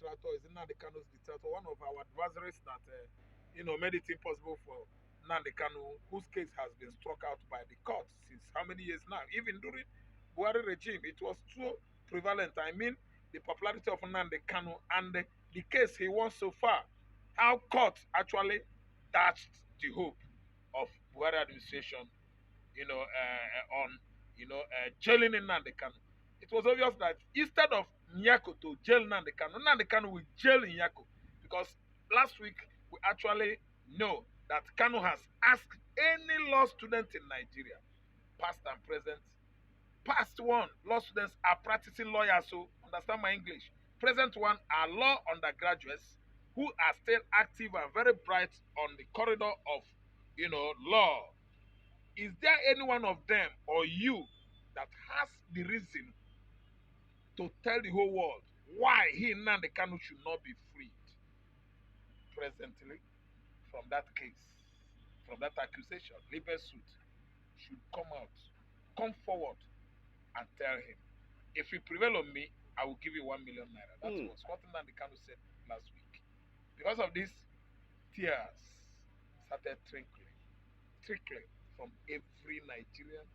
detractor, is Nnamdi Kanu's detractor, one of our adversaries that made it impossible for Nnamdi Kanu, whose case has been struck out by the court since how many years now? Even during Buhari regime, it was so prevalent. I mean, the popularity of Nnamdi Kanu and the case he won so far, how court actually dashed the hope of Buhari administration, on jailing Nnamdi Kanu. It was obvious that instead of Nyako to jail Nnamdi Kanu will jail Nyako, because last week we actually know that Kanu has asked any law student in Nigeria, past and present. Past one, law students are practicing lawyers, so understand my English. Present one are law undergraduates who are still active and very bright on the corridor of, law. Is there any one of them or you that has the reason to tell the whole world why he, Nnamdi Kanu, should not be freed presently from that case, from that accusation? Libel suit should come forward and tell him. If you prevail on me, I will give you 1 million naira. That was what Nnamdi Kanu said last week. Because of this, tears started trickling from every Nigerian,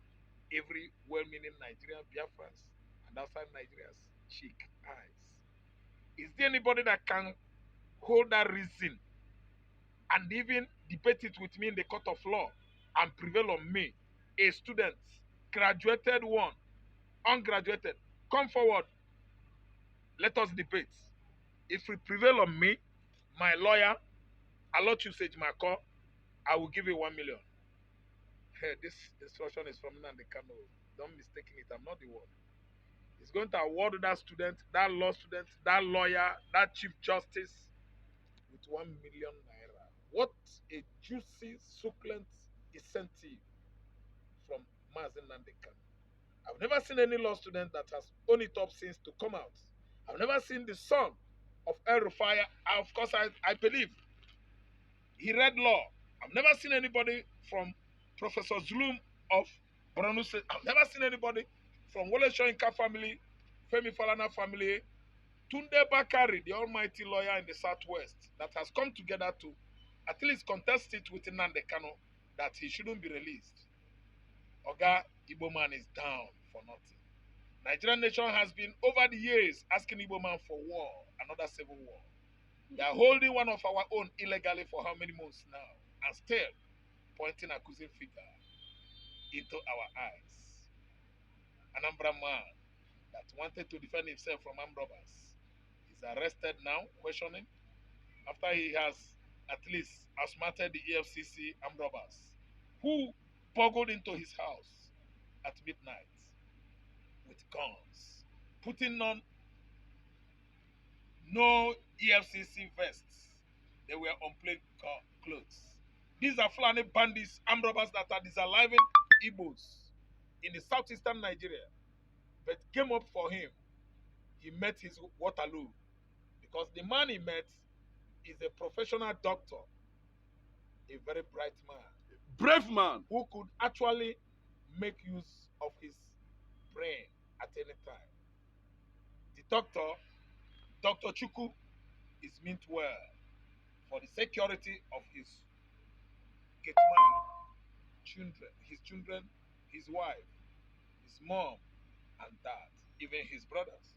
every well-meaning Nigerian Biafrans and outside Nigeria's cheek eyes. Is there anybody that can hold that reason and even debate it with me in the court of law and prevail on me, a student, graduated one, ungraduated? Come forward. Let us debate. If you prevail on me, my lawyer, Alot Usage Mako, I will give you 1 million. Hey, this instruction is from Nnamdi Kanu. Don't mistake it. I'm not the one. He's going to award that student, that law student, that lawyer, that chief justice with 1 million naira. What a juicy, succulent incentive from Mazen Nnamdi Kanu. I've never seen any law student that has owned it up since to come out. I've never seen the son of El Rufai. Of course, I believe he read law. I've never seen anybody from Professor Zulum of Borno State. I've never seen anybody from Wole Soyinka family, Femi Falana family, Tunde Bakari, the almighty lawyer in the Southwest, that has come together to at least contest it with Nnamdi Kanu that he shouldn't be released. Oga Igbo man is down for nothing. Nigerian nation has been over the years asking Igbo man for war, another civil war. They are holding one of our own illegally for how many months now, and still pointing accusing finger into our eyes. Anambra man that wanted to defend himself from armed robbers is arrested now, questioning, after he has at least outsmarted the EFCC armed robbers, who burgled into his house at midnight with guns, putting on no EFCC vests. They were on plain clothes. These are Fulani bandits, armed robbers that are disaliving Igbos in the southeastern Nigeria. But came up for him. He met his Waterloo. Because the man he met is a professional doctor, a very bright man. Brave man. Who could actually make use of his brain at any time. The doctor, Dr. Chuku, is meant well for the security of his gateman, children, his wife, his mom, and dad, even his brothers.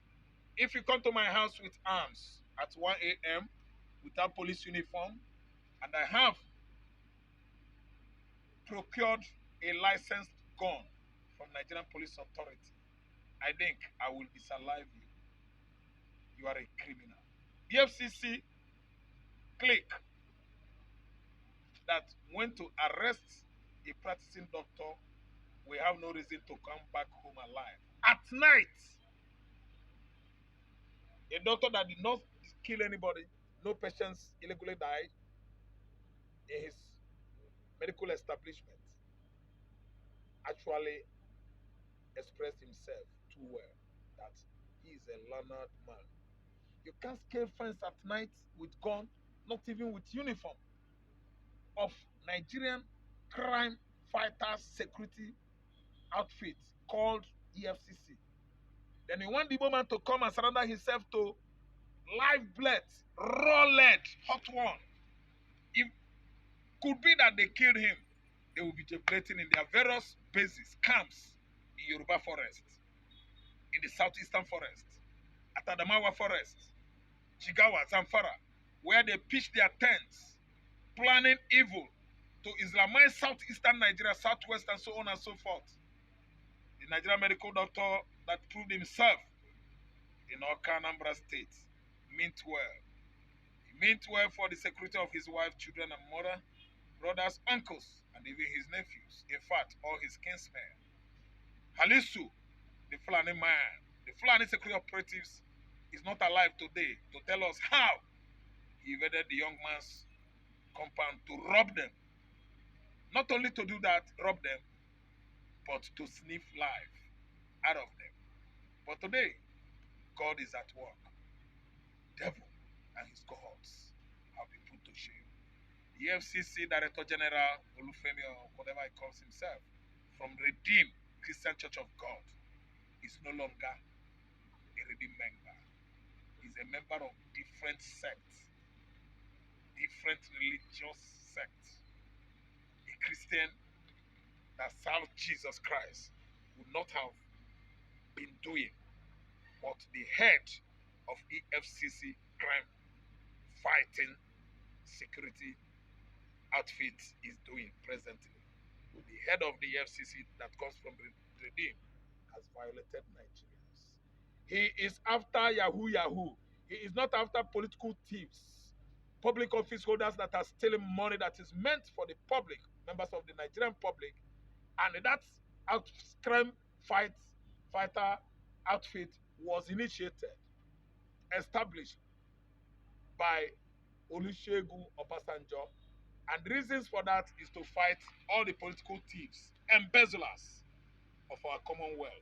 If you come to my house with arms at 1 a.m. without police uniform, and I have procured a licensed gun from Nigerian Police Authority, I think I will disalive you. You are a criminal. The EFCC clique that went to arrest a practicing doctor will have no reason to come back home alive. At night, a doctor that did not kill anybody, no patients illegally died in his medical establishment, actually expressed himself too well that he is a learned man. You can't scale fence at night with gun, not even with uniform of Nigerian crime fighters security outfit called EFCC. Then you want the Igbo man to come and surrender himself to live blood, raw lead, hot one. It could be that they killed him. They will be jubilating in their various bases, camps in Yoruba forest, in the southeastern forest, at Adamawa forest, Jigawa, Zamfara, where they pitch their tents, planning evil to Islamize southeastern Nigeria, southwest, and so on and so forth. The Nigerian medical doctor that proved himself in Awka, Anambra State meant well. He meant well for the security of his wife, children, and mother, brothers, uncles, and even his nephews. In fact, all his kinsmen. Halisu, the Fulani man, the Fulani security operatives, is not alive today to tell us how he invaded the young man's compound to rob them. Not only to do that, rob them, but to sniff life out of them. But today, God is at work. Devil and his cohorts have been put to shame. The EFCC Director General Olufemi, or whatever he calls himself, from Redeemed Christian Church of God, is no longer a Redeemed member. He's a member of different sects, different religious sects. A Christian that serves Jesus Christ would not have been doing what the head of EFCC crime fighting security outfit is doing presently. The head of the EFCC that comes from Redeem has violated Nigerians. He is after Yahoo. He is not after political thieves, public office holders that are stealing money that is meant for the public, members of the Nigerian public, and that crime fighter outfit was initiated, established by Olusegun Obasanjo, and the reasons for that is to fight all the political thieves, embezzlers of our commonwealth.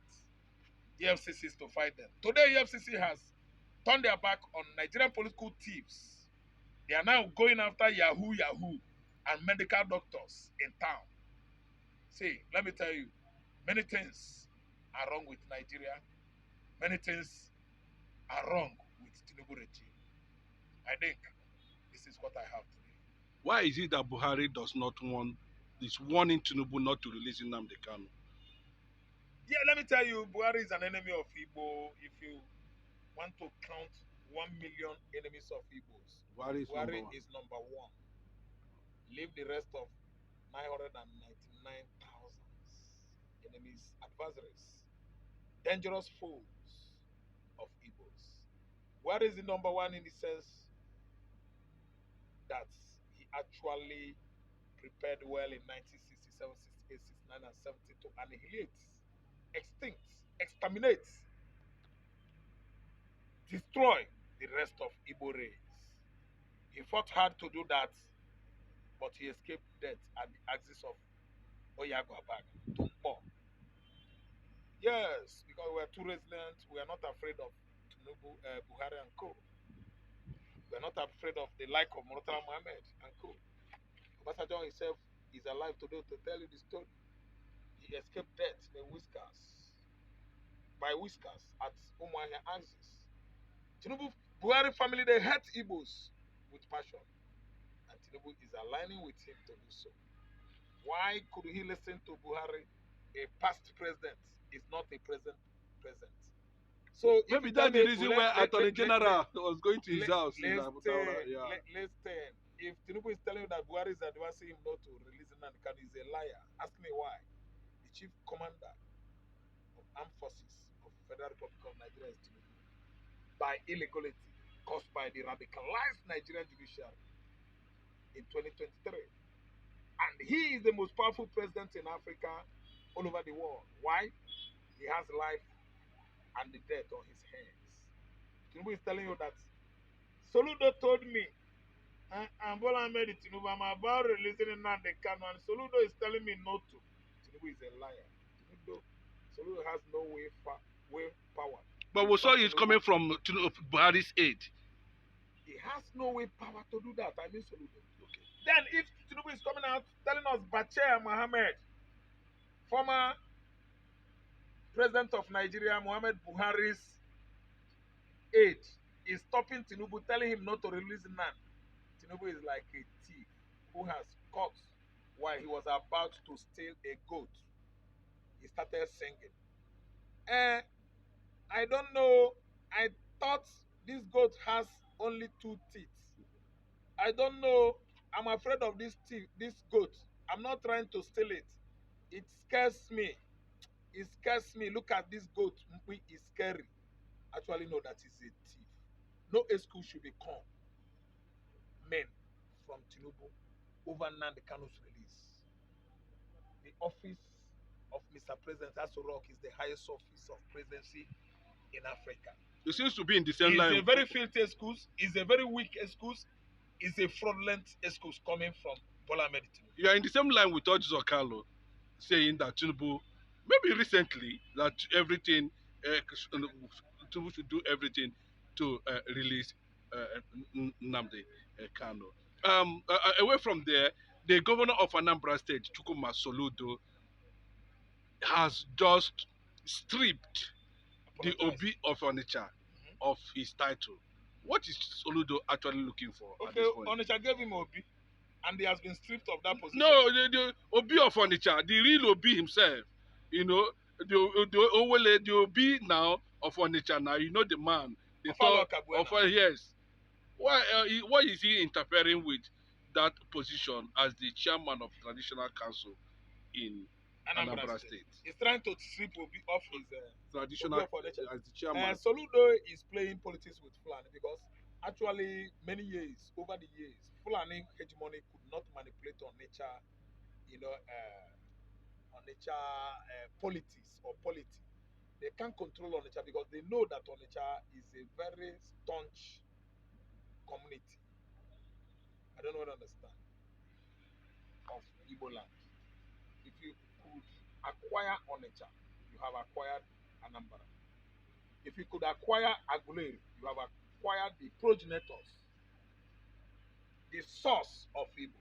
EFCC is to fight them. Today, EFCC has turned their back on Nigerian political thieves. They are now going after Yahoo and medical doctors in town. See, let me tell you, many things are wrong with Nigeria. Many things are wrong with Tinubu regime. I think this is what I have today. Why is it that Buhari does not want, is warning Tinubu not to release Nnamdi Kanu? Yeah, let me tell you, Buhari is an enemy of Igbo. If you want to count 1 million enemies of Igbos, Buhari is number one. Leave the rest of 999,000 enemies, adversaries, dangerous foes of Igbos. Buhari is the number one in the sense that he actually prepared well in 1967, 68, 69, and 70 to annihilate, extinct, exterminate, destroy the rest of Igbo race. He fought hard to do that, but he escaped death at the axis of Oyago Abaga, Tumpo. Yes, because we are too resilient, we are not afraid of Tinubu, Buhari and co. We are not afraid of the like of Murtala Mohammed and co. Obasanjo himself is alive today to tell you the story. He escaped death by whiskers at Umuahia axis. Tinubu, Buhari family, they hate Igbos with passion. And Tinubu is aligning with him to do so. Why could he listen to Buhari? A past president is not a present president. So maybe that's the reason why Attorney General was going to his house. Listen, if Tinubu is telling you that Buhari is advising him not to release Nnamdi Kanu, he's a liar. Ask me why. The chief commander of armed forces of Federal Republic of Nigeria is Tinubu. By illegality caused by the radicalized Nigerian judiciary in 2023. And he is the most powerful president in Africa, all over the world. Why? He has life and the death on his hands. Tinubu is telling you that Soludo told me, and Bola Ahmed Tinubu, I'm about releasing Nnamdi Kanu, and Soludo is telling me not to. Tinubu is a liar. Soludo has no way power. But we saw he's coming from Buhari's aid. He has no way power to do that. I mean Soludo. Okay. Then if Tinubu is coming out telling us Bachir Mohammed, former president of Nigeria, Muhammad Buhari's aide, is stopping Tinubu, telling him not to release Nnamdi. Tinubu is like a thief who has caught while he was about to steal a goat. He started singing. I don't know. I thought this goat has only 2 teeth. I don't know. I'm afraid of this goat. I'm not trying to steal it. It scares me. It scares me. Look at this goat. It's scary. Actually, no, that is a thief. No excuse should become men from Tinubu over Nnamdi Kanu's release. The office of Mr. President Rock is the highest office of presidency in Africa. It seems to be in the same It's line. a very filthy excuse. It's a very weak excuse. It's a fraudulent excuse coming from Bola Ahmed Tinubu. You are in the same line with Orji Zokalo saying that Tinubu, maybe recently, that everything, Tinubu should do everything to release Nnamdi Kanu. Away from there, the governor of Anambra State, Chukwuma Soludo, has just stripped the Obi of Onitsha of his title. What is Soludo actually looking for at Okay, this point? Onitsha gave him Obi, and he has been stripped of that position. No, the Obi of Onitsha, the real Obi himself, the the Obi now of Onitsha now, the man, the thought of yes. Why is he interfering with that position as the chairman of traditional council in Anambra State? He's trying to strip Obi off his traditional Obi of as the chairman. Soludo is playing politics with Fulani because actually over the years, Fulani hegemony could not manipulate Onitsha, Onitsha politics or polity. They can't control Onitsha because they know that Onitsha is a very staunch community. I don't know what to understand of Igbo land. If you could acquire Onitsha, you have acquired Anambra. If you could acquire Aguleri, you have acquired the progenitors, the source of Igbo,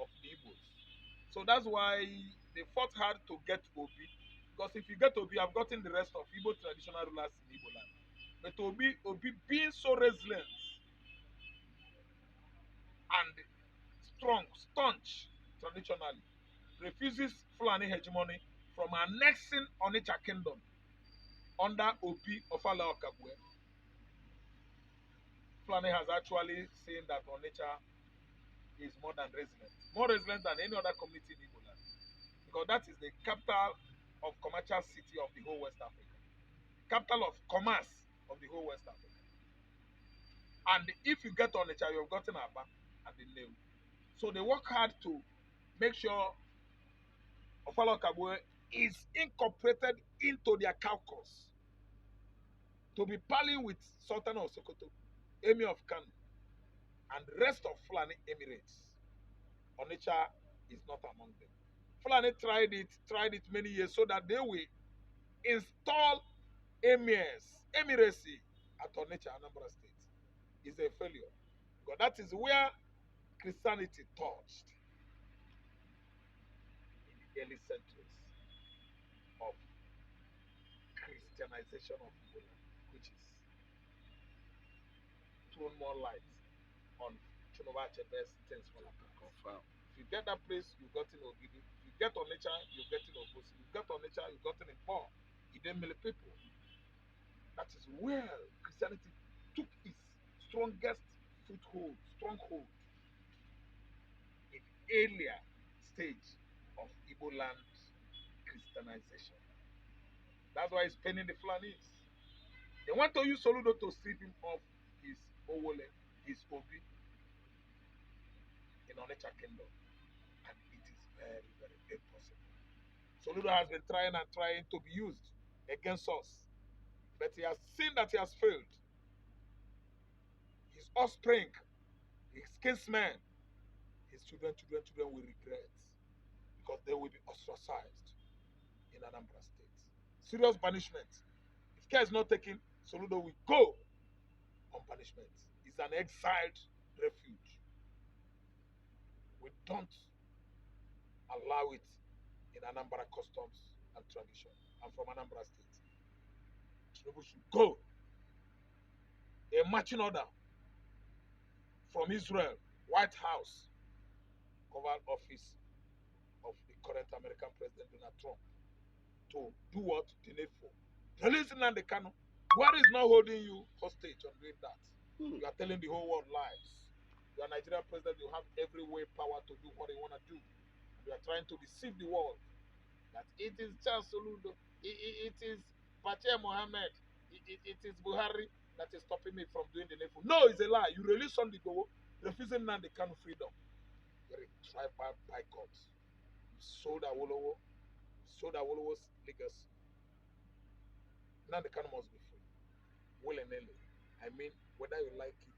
of the Igbos. So that's why they fought hard to get Obi. Because if you get Obi, I've gotten the rest of Igbo traditional rulers in Igbo land. But Obi being so resilient and strong, staunch traditionally, refuses Fulani hegemony from annexing Onitsha kingdom under Obi of Ala Okabwe. Fulani has actually seen that Onitsha is more than resilient, more resilient than any other community in Igbo land, because that is the capital of commercial city of the whole West Africa, capital of commerce of the whole West Africa. And if you get Onitsha, you have gotten Aba and the name. So they work hard to make sure Ofala Okabwe is incorporated into their caucus to be parleying with Sultan of Sokoto, Emir of Kanu, and the rest of Fulani Emirates. Onitsha is not among them. Fulani tried it many years so that they will install emiracy at Onitsha, Anambra State. It's a failure. Because that is where Christianity touched in the early centuries of Christianization of Igbo land, which is thrown more light on Chinova Achebe's things for confirm. If you get that place, you got in Ogidi. If you get Onitsha, you get in Obosi. You get Onitsha, you got in Ipo. Idemili people. That is where Christianity took its stronghold in earlier stage of Igbo land Christianization. That's why it's paining the Fulanis. They want to use Soludo to strip him of his Owole, his Obi in Onitsha kingdom. And it is very, very impossible. Soludo has been trying to be used against us. But he has seen that he has failed. His offspring, his kinsmen, his children will regret because they will be ostracized in Anambra State. Serious banishment. If care is not taken, Soludo will go on punishment. He's an exiled refuge. We don't allow it in Anambra customs and tradition. I'm from Anambra State. Tinubu should go. a marching order from Israel, White House, Oval Office of the current American President Donald Trump to do what? The needful. Release Nnamdi Kanu. What is not holding you hostage on doing that? Hmm. You are telling the whole world lies. You are Nigerian president, you have every way power to do what you want to do. And you are trying to deceive the world that it is Charles Soludo, it is Pache Mohammed, it is Buhari that is stopping me from doing the needful. No, it's a lie. You release on the go, refusing Nnamdi Kanu freedom. You're a tribal boycott. You sold Awolowo's legacy. Nnamdi Kanu must be free, willingly. I mean, whether you like it